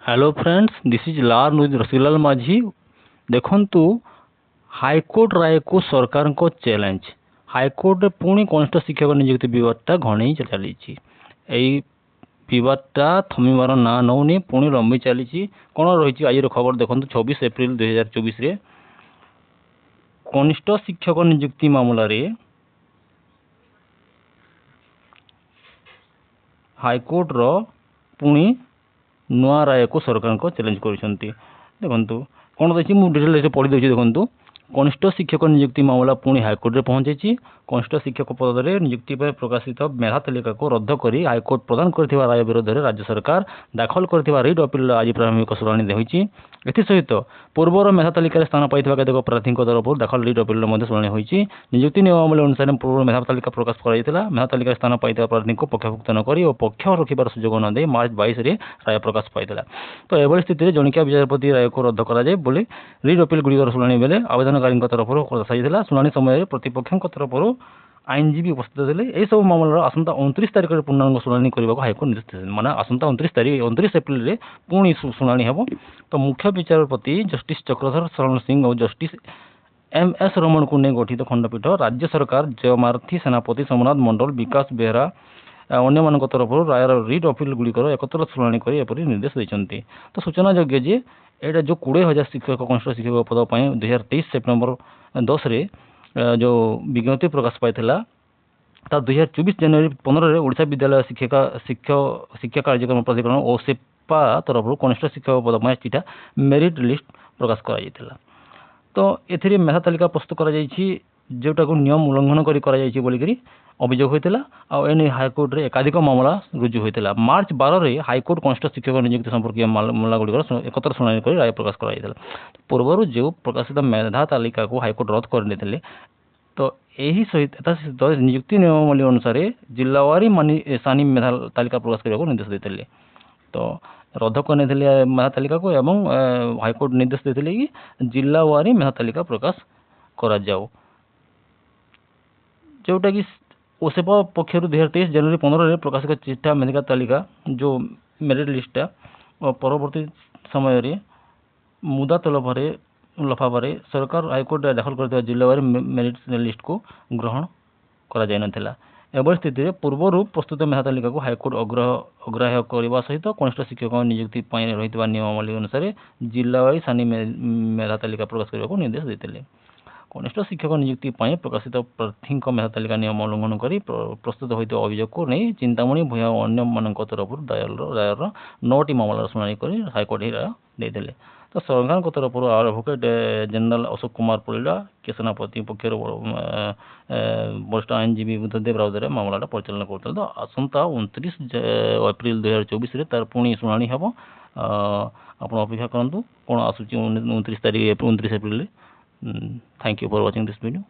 Hello friends, this is लार news रसीलाल माझी। देखंतु हाईकोर्ट राय को सरकार को चैलेंज। हाईकोर्ट रे पुणी कनिष्ठ शिक्षक नियुक्ति बदटा घणई चली। बदटा थमिबार ना नौनी पुणी लंबी चली। कौन रही आज खबर देखो 26 एप्रिल 2024 रे कनिष्ठ शिक्षक नियुक्ति मामला रे हाईकोर्ट रो पुणी नुआ राय को सरकार को चैलेंज करछंती। देखंतु कौन देखि मु डिटेल पढ़ी देछि। देखंतु कनिष्ठ शिक्षक नियुक्ति मामला पुणी हाईकोर्ट रे पहुंची। कनिष्ठ शिक्षक पद रे नियुक्ति पर प्रकाशित मेधा तालिका को रद्द करी हाईकोर्ट प्रदान करथिबा राय विरोध रे राज्य सरकार दाखल करथिबा रिट अपील आज प्रारंभिक शुणाणी होईछि। एथि सहित पूर्वर मेधा तालिका स्थान पाइथिबा केतेक प्रार्थी तरफ दाखल रिट अपील मध्ये शुणाणी होईछि। नियुक्ति नियमावली अनुसार पूर्व मेधा तालिका प्रकाश कराइथिला। मेधा तालिका स्थान पाइथिबा प्रार्थी को पक्षभुक्त न करी और पक्ष रखिबार सुजोग न दे मार्च 22 रे राय प्रकाश पाइथिला। तो एभली स्थिति रे जणिकिया विचारपति राय को रद्द करा जाय बोली रिट अपील गुड़िकर शुणाणी बेले आवेदनकारी तरफ दर्शाइथिला। शुणाणी समय प्रतिपक्ष तरफ आईनजीवी उपस्थित थे। यही सब मामलार आसंता 29 तारिख में पूर्णांग शुणाणी करने को हाईकोर्ट निर्देश देते। माने आसंता 29 एप्रिल रे पुणी शुणाणी हेबो। तो मुख्य विचारपति जस्टिस चक्रधर शरण सिंह और जस्टिस एम.एस. रमण को नहीं गठित खंडपीठ राज्य सरकार जयमार्थी सेनापति सोमनाथ मंडल विकास बेहरा अन्य मान तरफ रायर रिट अपील गुड़िकर एकत्र शुणाणी कर एपरी निर्देश देते। तो सूचना योग्य जे एटा जो 20,000 शिक्षक कनिष्ठ शिक्षक पद 2023 सेप्टेम्बर 10 रे जो विज्ञप्ति प्रकाश पाइला 2024 जनवरी 15 रे ओडिशा विद्यालय शिक्षा कार्यक्रम प्राधिकरण ओसेपा तरफ कनिष्ठ शिक्षक पद चिठा मेरिट लिस्ट प्रकाश करा। तो एथिरे मेधा तालिका प्रस्तुत करा जोटा को नियम उल्लंघन करी बोलिकी अभियोग होता। आने हाईकोर्ट रे एकाधिक मामला रुजु होता। मार्च 12 रे हाईकोर्ट कनिष्ठ शिक्षक नियुक्ति संपर्क मामला गुड़िकर एकत्र शुणाणी कर राय प्रकाश कराइला। पूर्वर जो प्रकाशित मेधा तालिका को हाईकोर्ट रद्द करते। तो यही सहित नियुक्ति नियमावली अनुसार जिलावारी सानी मेधा तालिका प्रकाश करने को निर्देश देते। तो रद्द करने मेधा तालिका को एवं हाईकोर्ट निर्देश देते कि जिलावारी मेधा तालिका प्रकाश करा जाओ। जोटा कि ओसेपा पक्षर 2023 जनवरी 15 रे प्रकाशित चिठा मेधा तालिका जो मेरिट लिस्टा परवर्ती समय रे मुदा तलभरे लफाफे सरकार हाईकोर्ट दाखल कर जिलावारी मेरिट लिस्ट को ग्रहण करा जाय नथिला। एभली स्थिति रे पूर्व प्रस्तुत मेधा तालिका को हाईकोर्ट अग्राह्य करने सहित कनिष्ठ शिक्षक नियुक्ति रही नियमावली अनुसार जिलावारी सानी मेधा तालिका प्रकाश करने को निर्देश देते। कनिष्ठ शिक्षक नियुक्ति प्रकाशित प्रार्थी मेधा तालिका नियम उल्लंघन कर प्रस्तुत होता अभियोग को नहीं चिंतामणि भूया और अन्य मान तरफ दायर 9टी मामलार शुणाणी कर हाईकोर्ट ही राय देते। तो सरकार तरफ एडवोकेट जनरल अशोक कुमार परिड़ा के सेनापति पक्षर वरिष्ठ आईनजीवी बुद्धदेव राउत मामला परिचालन करते। तो आसंता 29 एप्रिल 2024 तार पुणी शुणाणी हम आप अपेक्षा करूँ कौन आसूँ 29 April. Thank you for watching this video.